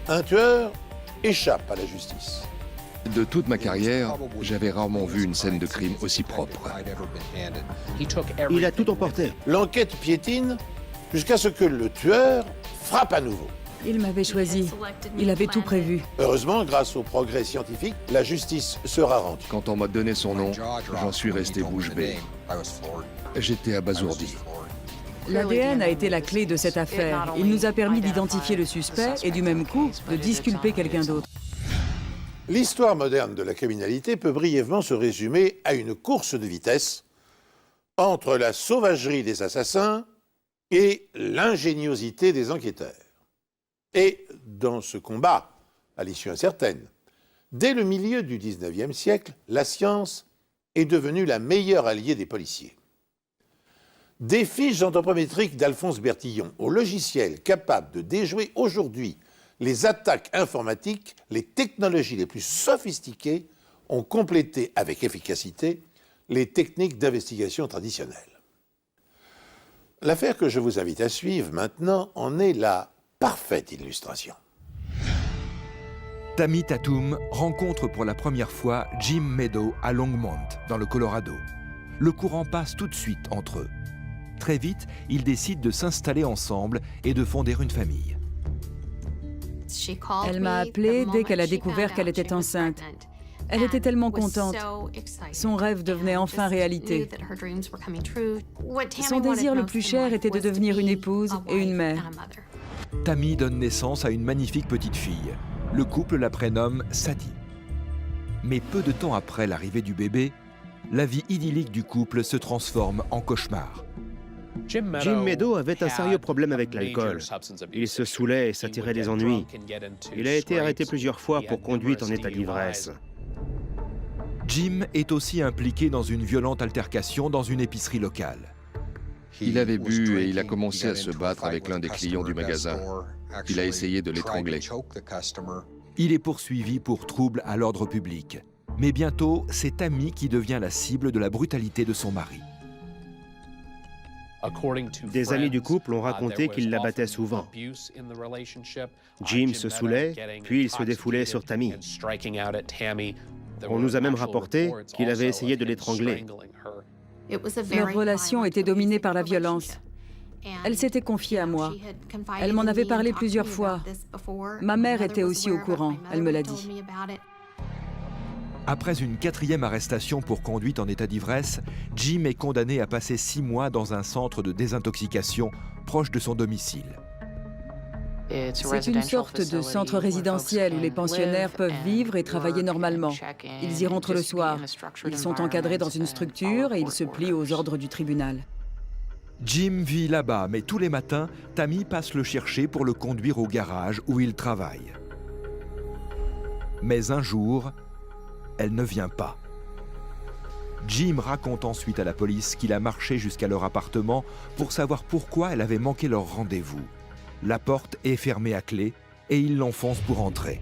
Un tueur échappe à la justice. De toute ma carrière, j'avais rarement vu une scène de crime aussi propre. Il a tout emporté. L'enquête piétine jusqu'à ce que le tueur frappe à nouveau. Il m'avait choisi. Il avait tout prévu. Heureusement, grâce au progrès scientifique, la justice sera rendue. Quand on m'a donné son nom, j'en suis resté bouche bée. J'étais abasourdi. L'ADN a été la clé de cette affaire. Il nous a permis d'identifier le suspect et du même coup, de disculper quelqu'un d'autre. L'histoire moderne de la criminalité peut brièvement se résumer à une course de vitesse entre la sauvagerie des assassins et l'ingéniosité des enquêteurs. Et dans ce combat, à l'issue incertaine, dès le milieu du XIXe siècle, la science est devenue la meilleure alliée des policiers. Des fiches anthropométriques d'Alphonse Bertillon au logiciel capable de déjouer aujourd'hui les attaques informatiques, les technologies les plus sophistiquées ont complété avec efficacité les techniques d'investigation traditionnelles. L'affaire que je vous invite à suivre maintenant en est la parfaite illustration. Tammy Tatum rencontre pour la première fois Jim Meadow à Longmont, dans le Colorado. Le courant passe tout de suite entre eux. Très vite, ils décident de s'installer ensemble et de fonder une famille. Elle m'a appelée dès qu'elle a découvert qu'elle était enceinte. Elle était tellement contente. Son rêve devenait enfin réalité. Son désir le plus cher était de devenir une épouse et une mère. Tammy donne naissance à une magnifique petite fille. Le couple la prénomme Sadie. Mais peu de temps après l'arrivée du bébé, la vie idyllique du couple se transforme en cauchemar. Jim Meadow avait un sérieux problème avec l'alcool. Il se saoulait et s'attirait des ennuis. Il a été arrêté plusieurs fois pour conduite en état d'ivresse. Jim est aussi impliqué dans une violente altercation dans une épicerie locale. Il avait bu et il a commencé à se battre avec l'un des clients du magasin. Il a essayé de l'étrangler. Il est poursuivi pour trouble à l'ordre public. Mais bientôt, c'est Tammy qui devient la cible de la brutalité de son mari. Des amis du couple ont raconté qu'il la battait souvent. Jim se saoulait, puis il se défoulait sur Tammy. On nous a même rapporté qu'il avait essayé de l'étrangler. Leur relation était dominée par la violence. Elle s'était confiée à moi. Elle m'en avait parlé plusieurs fois. Ma mère était aussi au courant, elle me l'a dit. Après une 4e arrestation pour conduite en état d'ivresse, Jim est condamné à passer 6 mois dans un centre de désintoxication proche de son domicile. C'est une sorte de centre résidentiel où les pensionnaires peuvent vivre et travailler normalement. Ils y rentrent le soir. Ils sont encadrés dans une structure et ils se plient aux ordres du tribunal. Jim vit là-bas, mais tous les matins, Tammy passe le chercher pour le conduire au garage où il travaille. Mais un jour, elle ne vient pas. Jim raconte ensuite à la police qu'il a marché jusqu'à leur appartement pour savoir pourquoi elle avait manqué leur rendez-vous. La porte est fermée à clé et il l'enfonce pour entrer.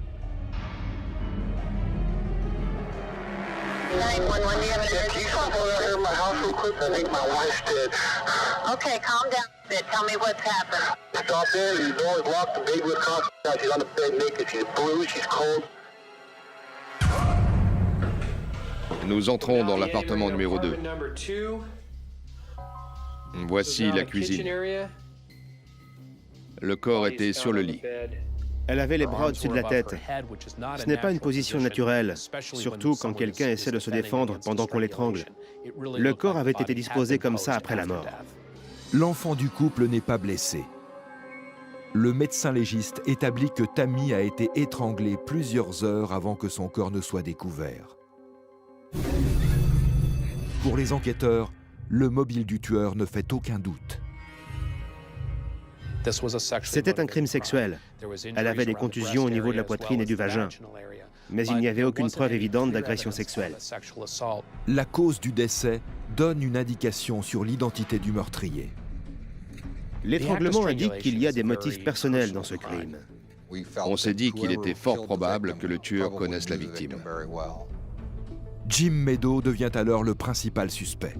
Okay, calm down. Tell me what's happened. Stop there. The door is locked. The baby was caught. She's on the bed naked. She's blue. She's cold. Nous entrons dans l'appartement numéro 2. Voici la cuisine. Le corps était sur le lit. Elle avait les bras au-dessus de la tête. Ce n'est pas une position naturelle, surtout quand quelqu'un essaie de se défendre pendant qu'on l'étrangle. Le corps avait été disposé comme ça après la mort. L'enfant du couple n'est pas blessé. Le médecin légiste établit que Tammy a été étranglée plusieurs heures avant que son corps ne soit découvert. Pour les enquêteurs, le mobile du tueur ne fait aucun doute. C'était un crime sexuel. Elle avait des contusions au niveau de la poitrine et du vagin. Mais il n'y avait aucune preuve évidente d'agression sexuelle. La cause du décès donne une indication sur l'identité du meurtrier. L'étranglement indique qu'il y a des motifs personnels dans ce crime. On s'est dit qu'il était fort probable que le tueur connaisse la victime. Jim Meadow devient alors le principal suspect.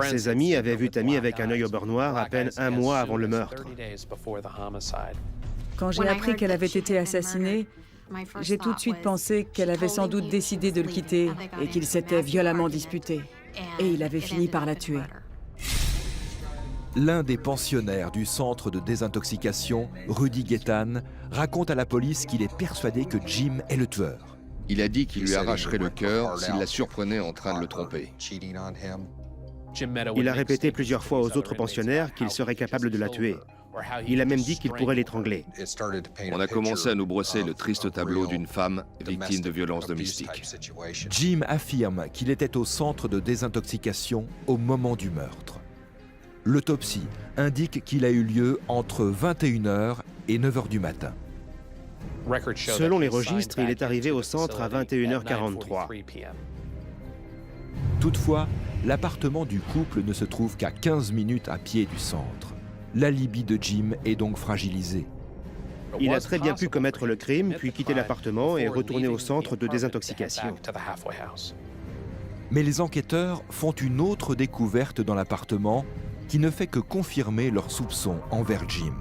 Ses amis avaient vu Tammy avec un œil au beurre noir à peine un mois avant le meurtre. Quand j'ai appris qu'elle avait été assassinée, j'ai tout de suite pensé qu'elle avait sans doute décidé de le quitter et qu'ils s'étaient violemment disputés. Et il avait fini par la tuer. L'un des pensionnaires du centre de désintoxication, Rudy Guettan, raconte à la police qu'il est persuadé que Jim est le tueur. Il a dit qu'il lui arracherait le cœur s'il la surprenait en train de le tromper. Il a répété plusieurs fois aux autres pensionnaires qu'il serait capable de la tuer. Il a même dit qu'il pourrait l'étrangler. On a commencé à nous brosser le triste tableau d'une femme victime de violences domestiques. Jim affirme qu'il était au centre de désintoxication au moment du meurtre. L'autopsie indique qu'il a eu lieu entre 21h et 9h du matin. Selon les registres, il est arrivé au centre à 21h43. Toutefois, l'appartement du couple ne se trouve qu'à 15 minutes à pied du centre. L'alibi de Jim est donc fragilisé. Il a très bien pu commettre le crime, puis quitter l'appartement et retourner au centre de désintoxication. Mais les enquêteurs font une autre découverte dans l'appartement qui ne fait que confirmer leurs soupçons envers Jim.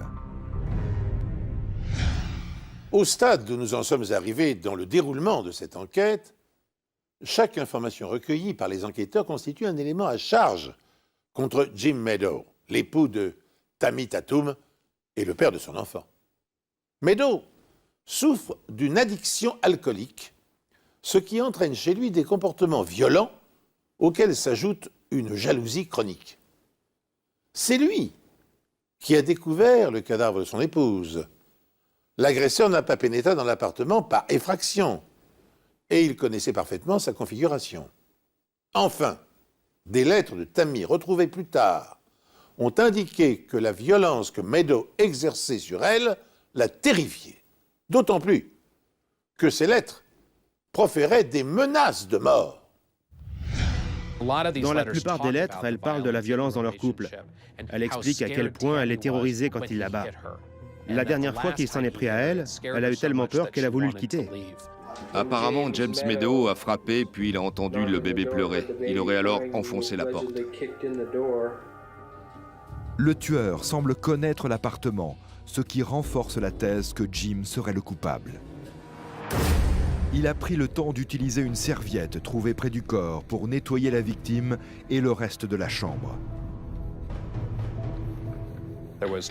Au stade où nous en sommes arrivés dans le déroulement de cette enquête, chaque information recueillie par les enquêteurs constitue un élément à charge contre Jim Meadow, l'époux de Tammy Tatum et le père de son enfant. Meadow souffre d'une addiction alcoolique, ce qui entraîne chez lui des comportements violents auxquels s'ajoute une jalousie chronique. C'est lui qui a découvert le cadavre de son épouse. L'agresseur n'a pas pénétré dans l'appartement par effraction et il connaissait parfaitement sa configuration. Enfin, des lettres de Tammy retrouvées plus tard ont indiqué que la violence que Meadow exerçait sur elle l'a terrifiée. D'autant plus que ces lettres proféraient des menaces de mort. Dans la plupart des lettres, elle parle de la violence dans leur couple. Elle explique à quel point elle est terrorisée quand il la bat. La dernière fois qu'il s'en est pris à elle, elle a eu tellement peur qu'elle a voulu le quitter. Apparemment, James Meadow a frappé, puis il a entendu le bébé pleurer. Il aurait alors enfoncé la porte. Le tueur semble connaître l'appartement, ce qui renforce la thèse que Jim serait le coupable. Il a pris le temps d'utiliser une serviette trouvée près du corps pour nettoyer la victime et le reste de la chambre.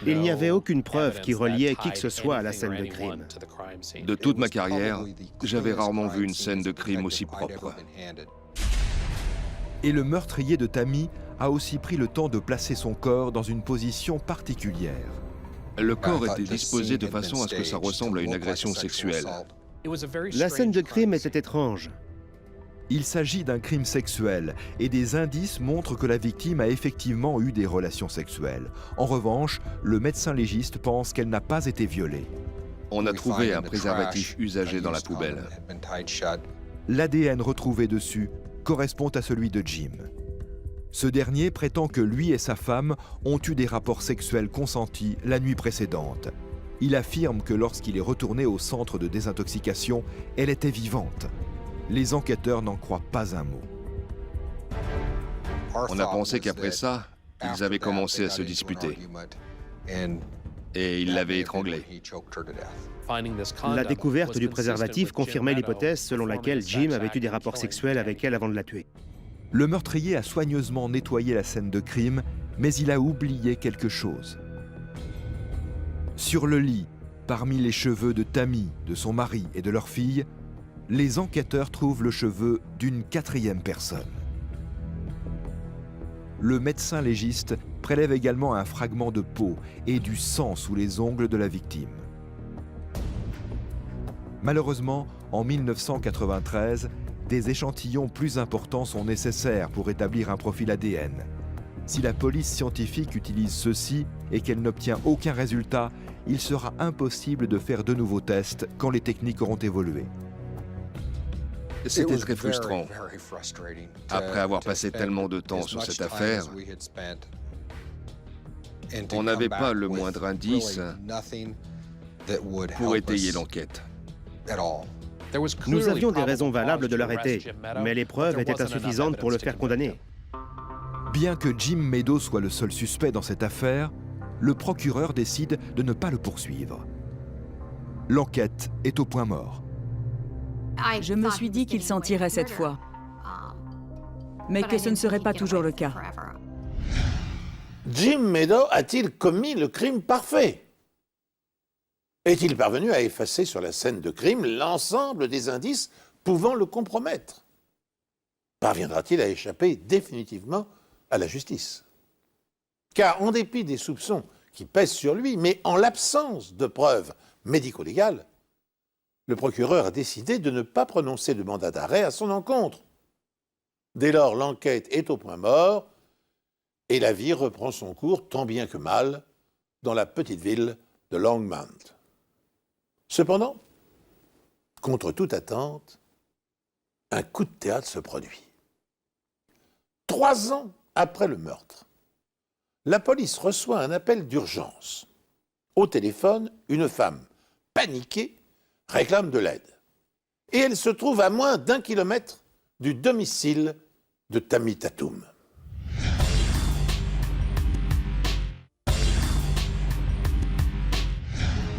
Il n'y avait aucune preuve qui reliait qui que ce soit à la scène de crime. De toute ma carrière, j'avais rarement vu une scène de crime aussi propre. Et le meurtrier de Tammy a aussi pris le temps de placer son corps dans une position particulière. Le corps était disposé de façon à ce que ça ressemble à une agression sexuelle. La scène de crime était étrange. Il s'agit d'un crime sexuel et des indices montrent que la victime a effectivement eu des relations sexuelles. En revanche, le médecin légiste pense qu'elle n'a pas été violée. On a trouvé un préservatif usagé dans la poubelle. L'ADN retrouvé dessus correspond à celui de Jim. Ce dernier prétend que lui et sa femme ont eu des rapports sexuels consentis la nuit précédente. Il affirme que lorsqu'il est retourné au centre de désintoxication, elle était vivante. Les enquêteurs n'en croient pas un mot. On a pensé qu'après ça, ils avaient commencé à se disputer. Et ils l'avaient étranglée. La découverte du préservatif confirmait l'hypothèse selon laquelle Jim avait eu des rapports sexuels avec elle avant de la tuer. Le meurtrier a soigneusement nettoyé la scène de crime, mais il a oublié quelque chose. Sur le lit, parmi les cheveux de Tammy, de son mari et de leur fille, les enquêteurs trouvent le cheveu d'une quatrième personne. Le médecin légiste prélève également un fragment de peau et du sang sous les ongles de la victime. Malheureusement, en 1993, des échantillons plus importants sont nécessaires pour établir un profil ADN. Si la police scientifique utilise ceux-ci et qu'elle n'obtient aucun résultat, il sera impossible de faire de nouveaux tests quand les techniques auront évolué. C'était très frustrant. Après avoir passé tellement de temps sur cette affaire, on n'avait pas le moindre indice pour étayer l'enquête. Nous avions des raisons valables de l'arrêter, mais les preuves étaient insuffisantes pour le faire condamner. Bien que Jim Meadow soit le seul suspect dans cette affaire, le procureur décide de ne pas le poursuivre. L'enquête est au point mort. Je me suis dit qu'il s'en tirait cette fois, mais que ce ne serait pas toujours le cas. Jim Meadow a-t-il commis le crime parfait? Est-il parvenu à effacer sur la scène de crime l'ensemble des indices pouvant le compromettre? Parviendra-t-il à échapper définitivement à la justice? Car en dépit des soupçons qui pèsent sur lui, mais en l'absence de preuves médico-légales, le procureur a décidé de ne pas prononcer de mandat d'arrêt à son encontre. Dès lors, l'enquête est au point mort et la vie reprend son cours tant bien que mal dans la petite ville de Longmont. Cependant, contre toute attente, un coup de théâtre se produit. 3 ans après le meurtre, la police reçoit un appel d'urgence. Au téléphone, une femme, paniquée, réclame de l'aide. Et elle se trouve à moins d'1 kilomètre du domicile de Tammy Tatum.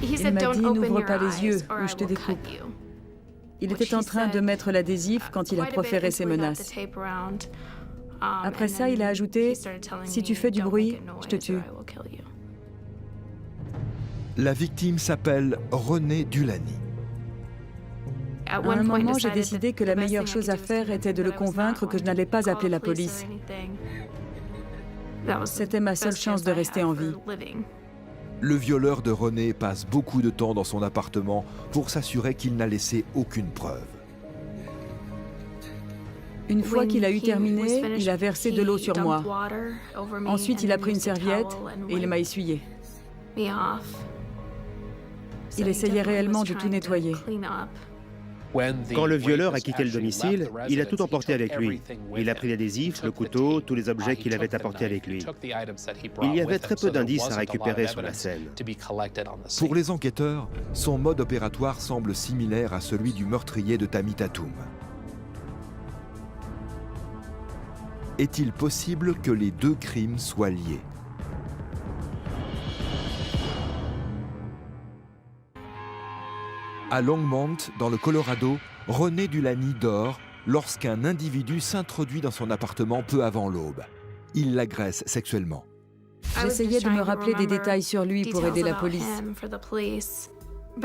Il m'a dit « N'ouvre pas les yeux ou je te découpe ». Il était en train de mettre l'adhésif quand il a proféré ses menaces. Après ça, il a ajouté « Si tu fais du bruit, je te tue ». La victime s'appelle Renee Dulany. À un moment, j'ai décidé que la meilleure chose à faire était de le convaincre que je n'allais pas appeler la police. C'était ma seule chance de rester en vie. Le violeur de Renee passe beaucoup de temps dans son appartement pour s'assurer qu'il n'a laissé aucune preuve. Une fois qu'il a eu terminé, il a versé de l'eau sur moi. Ensuite, il a pris une serviette et il m'a essuyé. Il essayait réellement de tout nettoyer. Quand le violeur a quitté le domicile, il a tout emporté avec lui. Il a pris l'adhésif, le couteau, tous les objets qu'il avait apportés avec lui. Il y avait très peu d'indices à récupérer sur la scène. Pour les enquêteurs, son mode opératoire semble similaire à celui du meurtrier de Tammy Tatum. Est-il possible que les deux crimes soient liés? À Longmont, dans le Colorado, Renee Dulany dort lorsqu'un individu s'introduit dans son appartement peu avant l'aube. Il l'agresse sexuellement. J'essayais de me rappeler des détails sur lui pour aider la police.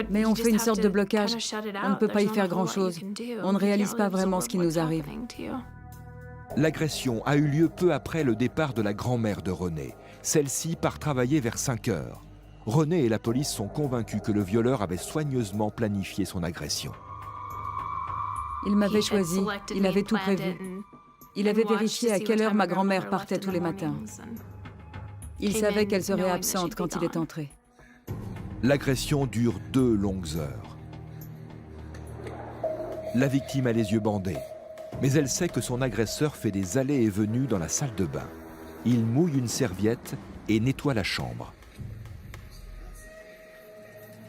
Mais on fait une sorte de blocage. On ne peut pas y faire grand-chose. On ne réalise pas vraiment ce qui nous arrive. L'agression a eu lieu peu après le départ de la grand-mère de Renee. Celle-ci part travailler vers 5 heures. Renee et la police sont convaincus que le violeur avait soigneusement planifié son agression. Il m'avait choisi, il avait tout prévu. Il avait vérifié à quelle heure ma grand-mère partait tous les matins. Il savait qu'elle serait absente quand il est entré. L'agression dure 2 longues heures. La victime a les yeux bandés, mais elle sait que son agresseur fait des allées et venues dans la salle de bain. Il mouille une serviette et nettoie la chambre.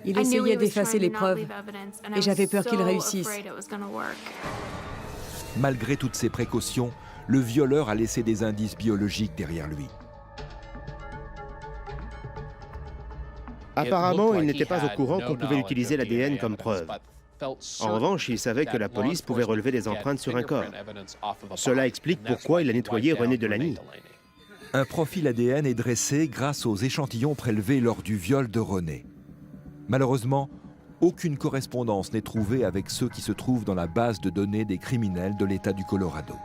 Il essayait d'effacer les preuves et j'avais peur qu'il réussisse. Malgré toutes ces précautions, le violeur a laissé des indices biologiques derrière lui. Apparemment, il n'était pas au courant qu'on pouvait utiliser l'ADN comme preuve. En revanche, il savait que la police pouvait relever des empreintes sur un corps. Cela explique pourquoi il a nettoyé Renee Dulany. Un profil ADN est dressé grâce aux échantillons prélevés lors du viol de Renee. Malheureusement, aucune correspondance n'est trouvée avec ceux qui se trouvent dans la base de données des criminels de l'État du Colorado.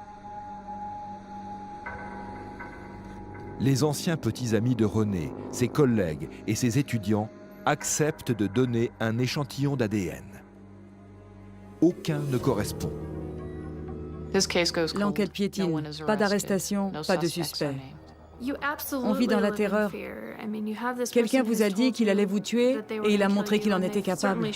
Les anciens petits amis de Renee, ses collègues et ses étudiants acceptent de donner un échantillon d'ADN. Aucun ne correspond. L'enquête piétine, pas d'arrestation, pas de suspect. On vit dans la terreur. Quelqu'un vous a dit qu'il allait vous tuer et il a montré qu'il en était capable.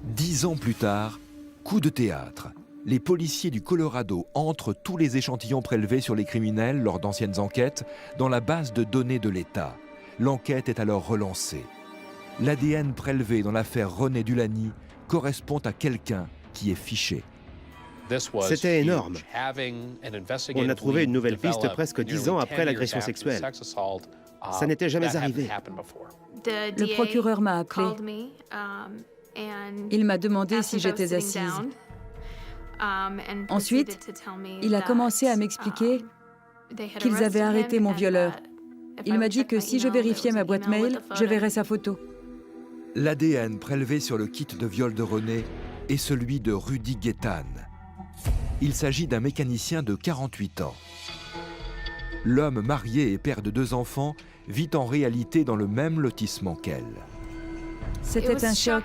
10 ans plus tard, coup de théâtre. Les policiers du Colorado entrent tous les échantillons prélevés sur les criminels lors d'anciennes enquêtes dans la base de données de l'État. L'enquête est alors relancée. L'ADN prélevé dans l'affaire Renee Dulany correspond à quelqu'un qui est fiché. C'était énorme. On a trouvé une nouvelle piste presque 10 ans après l'agression sexuelle. Ça n'était jamais arrivé. Le procureur m'a appelé. Il m'a demandé si j'étais assise. Ensuite, il a commencé à m'expliquer qu'ils avaient arrêté mon violeur. Il m'a dit que si je vérifiais ma boîte mail, je verrais sa photo. L'ADN prélevé sur le kit de viol de René est celui de Rudy Guettan. Il s'agit d'un mécanicien de 48 ans. L'homme marié et père de 2 enfants vit en réalité dans le même lotissement qu'elle. C'était un choc.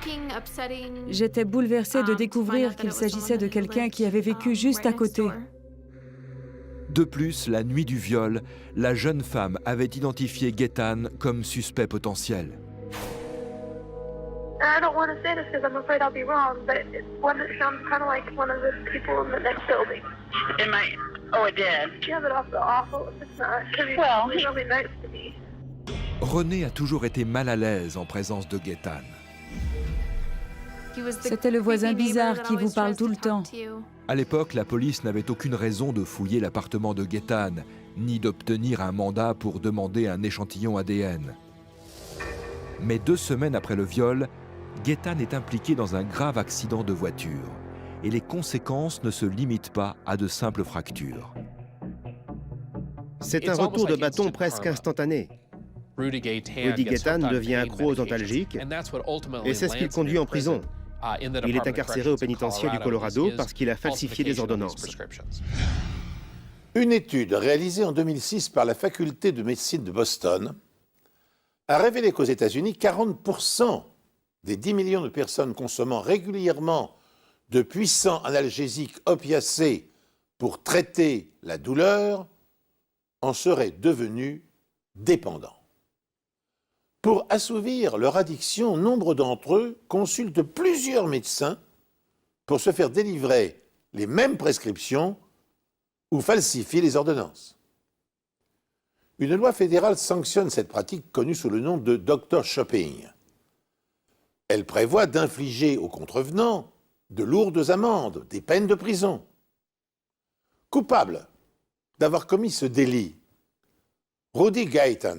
J'étais bouleversée de découvrir qu'il s'agissait de quelqu'un qui avait vécu juste à côté. De plus, la nuit du viol, la jeune femme avait identifié Guettan comme suspect potentiel. I don't want to say this because I'm afraid I'll be wrong, but it sounds kind of like one of the people in the next building. Oh, it did. Yeah, but also awful if it's not. Because he's really nice to me. René a toujours été mal à l'aise en présence de Guettan. C'était le voisin bizarre qui vous parle tout le temps. À l'époque, la police n'avait aucune raison de fouiller l'appartement de Guettan, ni d'obtenir un mandat pour demander un échantillon ADN. Mais 2 semaines après le viol, Guettan est impliqué dans un grave accident de voiture. Et les conséquences ne se limitent pas à de simples fractures. C'est un retour de bâton presque instantané. Rudy Guettan devient accro aux antalgiques et c'est ce qui le conduit en prison. Il est incarcéré au pénitencier du Colorado parce qu'il a falsifié des ordonnances. Une étude réalisée en 2006 par la faculté de médecine de Boston a révélé qu'aux États-Unis, 40% des 10 millions de personnes consommant régulièrement de puissants analgésiques opiacés pour traiter la douleur en seraient devenus dépendants. Pour assouvir leur addiction, nombre d'entre eux consultent plusieurs médecins pour se faire délivrer les mêmes prescriptions ou falsifier les ordonnances. Une loi fédérale sanctionne cette pratique connue sous le nom de doctor shopping. Elle prévoit d'infliger aux contrevenants de lourdes amendes, des peines de prison. Coupable d'avoir commis ce délit, Rudy Guettan,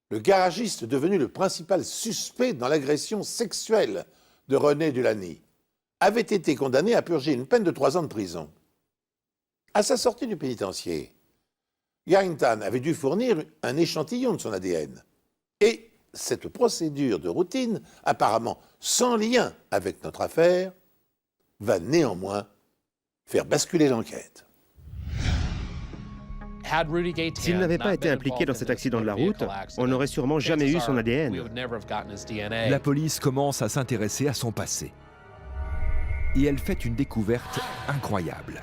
le garagiste devenu le principal suspect dans l'agression sexuelle de René Dulany, avait été condamné à purger une peine de 3 ans de prison. À sa sortie du pénitencier, Guettan avait dû fournir un échantillon de son ADN. Et cette procédure de routine, apparemment sans lien avec notre affaire, va néanmoins faire basculer l'enquête. S'il n'avait pas été impliqué dans cet accident de la route, on n'aurait sûrement jamais eu son ADN. La police commence à s'intéresser à son passé. Et elle fait une découverte incroyable.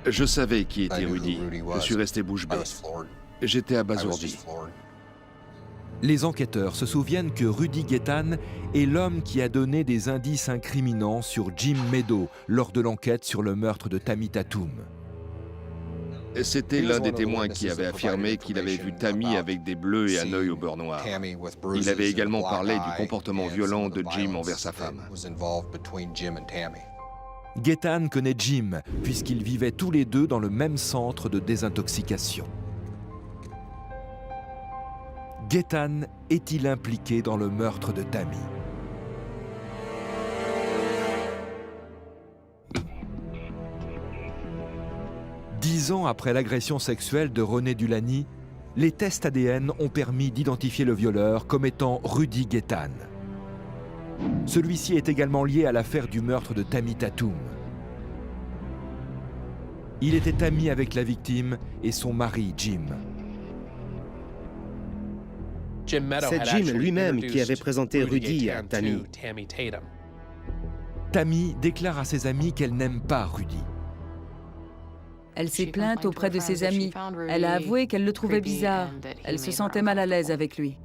Je savais qui était Rudy. Je suis resté bouche bée. J'étais abasourdi. Les enquêteurs se souviennent que Rudy Guettan est l'homme qui a donné des indices incriminants sur Jim Meadow lors de l'enquête sur le meurtre de Tammy Tatum. C'était l'un des témoins qui avait affirmé qu'il avait vu Tammy avec des bleus et un œil au beurre noir. Il avait également parlé du comportement violent de Jim envers sa femme. Guettan connaît Jim, puisqu'ils vivaient tous les deux dans le même centre de désintoxication. Guettan est-il impliqué dans le meurtre de Tammy? Dix ans après l'agression sexuelle de René Dulany, les tests ADN ont permis d'identifier le violeur comme étant Rudy Guettan. Celui-ci est également lié à l'affaire du meurtre de Tammy Tatum. Il était ami avec la victime et son mari Jim. C'est Jim lui-même qui avait présenté Rudy à Tammy. Tammy déclare à ses amis qu'elle n'aime pas Rudy. Elle s'est plainte auprès de ses amis. Elle a avoué qu'elle le trouvait bizarre. Elle se sentait mal à l'aise avec lui.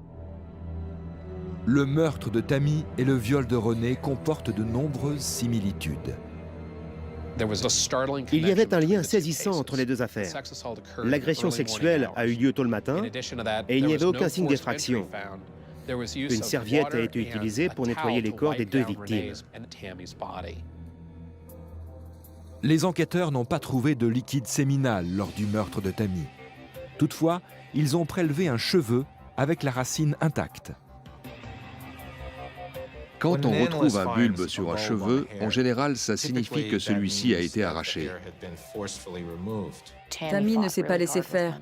Le meurtre de Tammy et le viol de René comportent de nombreuses similitudes. Il y avait un lien saisissant entre les 2 affaires. L'agression sexuelle a eu lieu tôt le matin et il n'y avait aucun signe d'effraction. Une serviette a été utilisée pour nettoyer les corps des 2 victimes. Les enquêteurs n'ont pas trouvé de liquide séminal lors du meurtre de Tammy. Toutefois, ils ont prélevé un cheveu avec la racine intacte. Quand on retrouve un bulbe sur un cheveu, en général, ça signifie que celui-ci a été arraché. Tammy ne s'est pas laissée faire.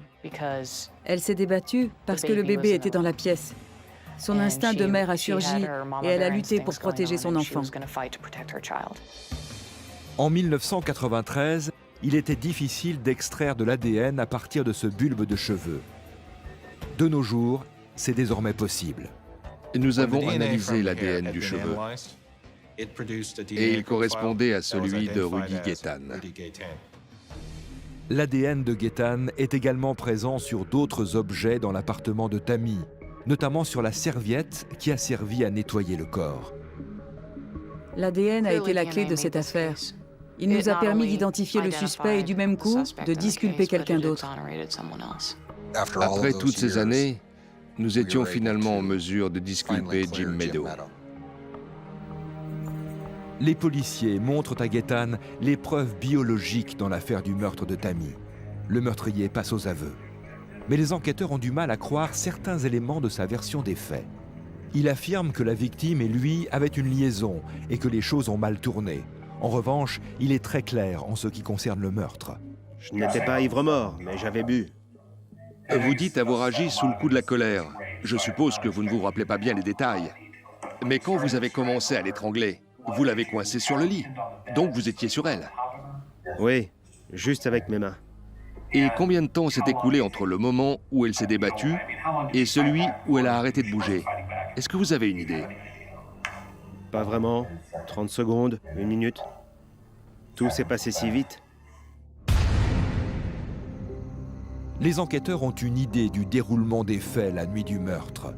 Elle s'est débattue parce que le bébé était dans la pièce. Son instinct de mère a surgi et elle a lutté pour protéger son enfant. En 1993, il était difficile d'extraire de l'ADN à partir de ce bulbe de cheveux. De nos jours, c'est désormais possible. Nous avons analysé l'ADN du cheveu et il correspondait à celui de Rudy Gaytan. L'ADN de Gaytan est également présent sur d'autres objets dans l'appartement de Tammy, notamment sur la serviette qui a servi à nettoyer le corps. L'ADN a été la clé de cette affaire. Il nous a permis d'identifier le suspect et du même coup, de disculper quelqu'un d'autre. Après toutes ces années, nous étions finalement en mesure de disculper Jim Meadow. Les policiers montrent à Gaytan les preuves biologiques dans l'affaire du meurtre de Tammy. Le meurtrier passe aux aveux. Mais les enquêteurs ont du mal à croire certains éléments de sa version des faits. Il affirme que la victime et lui avaient une liaison et que les choses ont mal tourné. En revanche, il est très clair en ce qui concerne le meurtre. Je n'étais pas ivre-mort, mais j'avais bu. Vous dites avoir agi sous le coup de la colère. Je suppose que vous ne vous rappelez pas bien les détails. Mais quand vous avez commencé à l'étrangler, vous l'avez coincée sur le lit. Donc vous étiez sur elle. Oui, juste avec mes mains. Et combien de temps s'est écoulé entre le moment où elle s'est débattue et celui où elle a arrêté de bouger? Est-ce que vous avez une idée? Pas vraiment. 30 secondes, 1 minute. Tout s'est passé si vite. Les enquêteurs ont une idée du déroulement des faits la nuit du meurtre.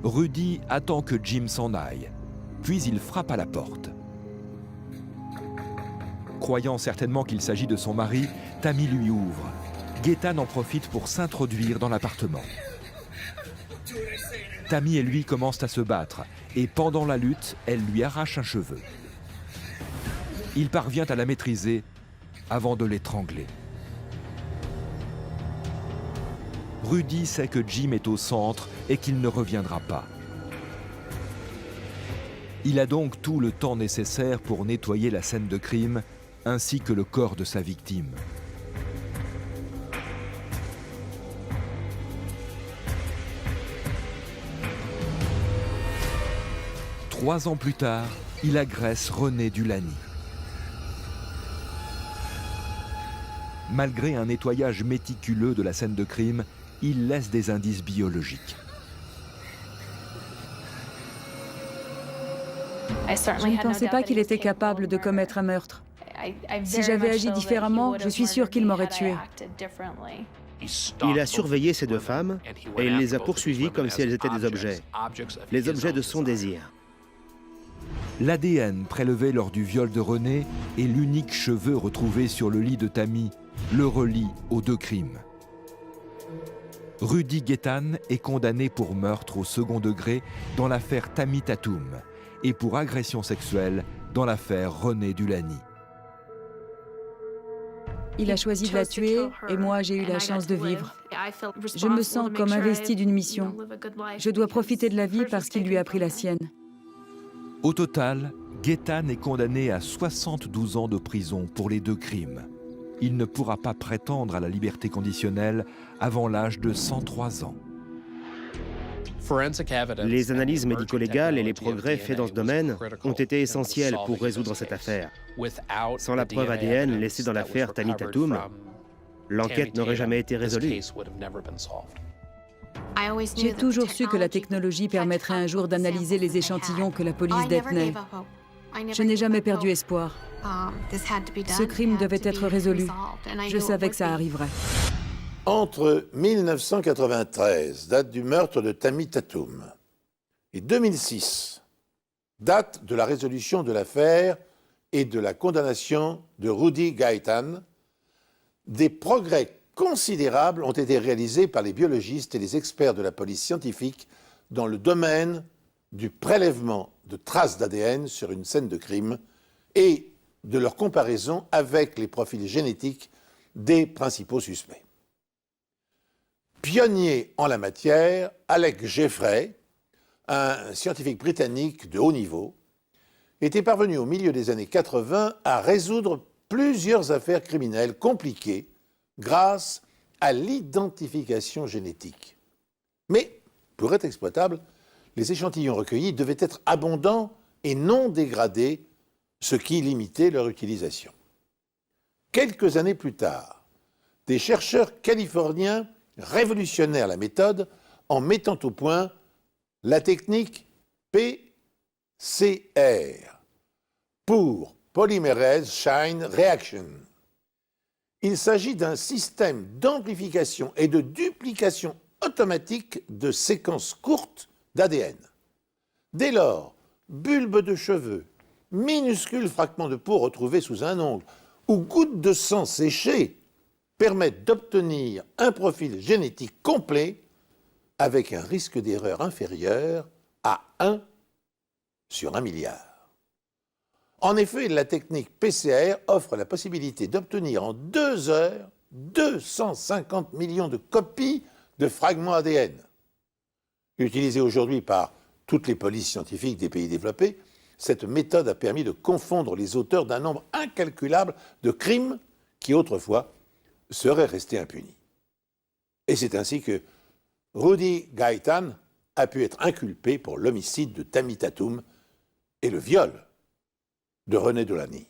Rudy attend que Jim s'en aille, puis il frappe à la porte. Croyant certainement qu'il s'agit de son mari, Tammy lui ouvre. Gaytan en profite pour s'introduire dans l'appartement. Tammy et lui commencent à se battre, et pendant la lutte, elle lui arrache un cheveu. Il parvient à la maîtriser avant de l'étrangler. Rudy sait que Jim est au centre et qu'il ne reviendra pas. Il a donc tout le temps nécessaire pour nettoyer la scène de crime ainsi que le corps de sa victime. Trois ans plus tard, il agresse René Dulany. Malgré un nettoyage méticuleux de la scène de crime, il laisse des indices biologiques. Je ne pensais pas qu'il était capable de commettre un meurtre. Si j'avais agi différemment, je suis sûre qu'il m'aurait tuée. Il a surveillé ces deux femmes et il les a poursuivies comme si elles étaient des objets. Les objets de son désir. L'ADN prélevé lors du viol de René et l'unique cheveu retrouvé sur le lit de Tammy le relie aux deux crimes. Rudy Gaytan est condamné pour meurtre au second degré dans l'affaire Tammy Tatum et pour agression sexuelle dans l'affaire René Dulany. Il a choisi de la tuer et moi j'ai eu la chance de vivre. Je me sens comme investie d'une mission. Je dois profiter de la vie parce qu'il lui a pris la sienne. Au total, Gaytan est condamné à 72 ans de prison pour les deux crimes. Il ne pourra pas prétendre à la liberté conditionnelle avant l'âge de 103 ans. Les analyses médico-légales et les progrès faits dans ce domaine ont été essentiels pour résoudre cette affaire. Sans la preuve ADN laissée dans l'affaire Tammy Tatum, l'enquête n'aurait jamais été résolue. J'ai toujours su que la technologie permettrait un jour d'analyser les échantillons que la police détenait. Je n'ai jamais perdu espoir. Ce crime devait être résolu. Je savais que ça arriverait. Entre 1993, date du meurtre de Tammy Tatum, et 2006, date de la résolution de l'affaire et de la condamnation de Rudy Gaytan, des progrès considérables ont été réalisés par les biologistes et les experts de la police scientifique dans le domaine du prélèvement de traces d'ADN sur une scène de crime et de leur comparaison avec les profils génétiques des principaux suspects. Pionnier en la matière, Alec Jeffrey, un scientifique britannique de haut niveau, était parvenu au milieu des années 80 à résoudre plusieurs affaires criminelles compliquées grâce à l'identification génétique. Mais, pour être exploitables, les échantillons recueillis devaient être abondants et non dégradés, ce qui limitait leur utilisation. Quelques années plus tard, des chercheurs californiens révolutionnèrent la méthode en mettant au point la technique PCR pour Polymerase Chain Reaction. Il s'agit d'un système d'amplification et de duplication automatique de séquences courtes d'ADN. Dès lors, bulbes de cheveux, minuscules fragments de peau retrouvés sous un ongle ou gouttes de sang séchées permettent d'obtenir un profil génétique complet avec un risque d'erreur inférieur à 1 sur 1 milliard. En effet, la technique PCR offre la possibilité d'obtenir en 2 heures 250 millions de copies de fragments ADN. Utilisée aujourd'hui par toutes les polices scientifiques des pays développés, cette méthode a permis de confondre les auteurs d'un nombre incalculable de crimes qui autrefois seraient restés impunis. Et c'est ainsi que Rudy Gaitan a pu être inculpé pour l'homicide de Tammy Tatum et le viol de René Dolany.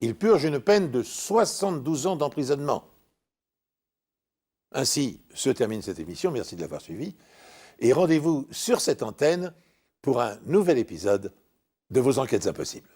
Il purge une peine de 72 ans d'emprisonnement. Ainsi se termine cette émission, merci de l'avoir suivie, et rendez-vous sur cette antenne pour un nouvel épisode de vos Enquêtes impossibles.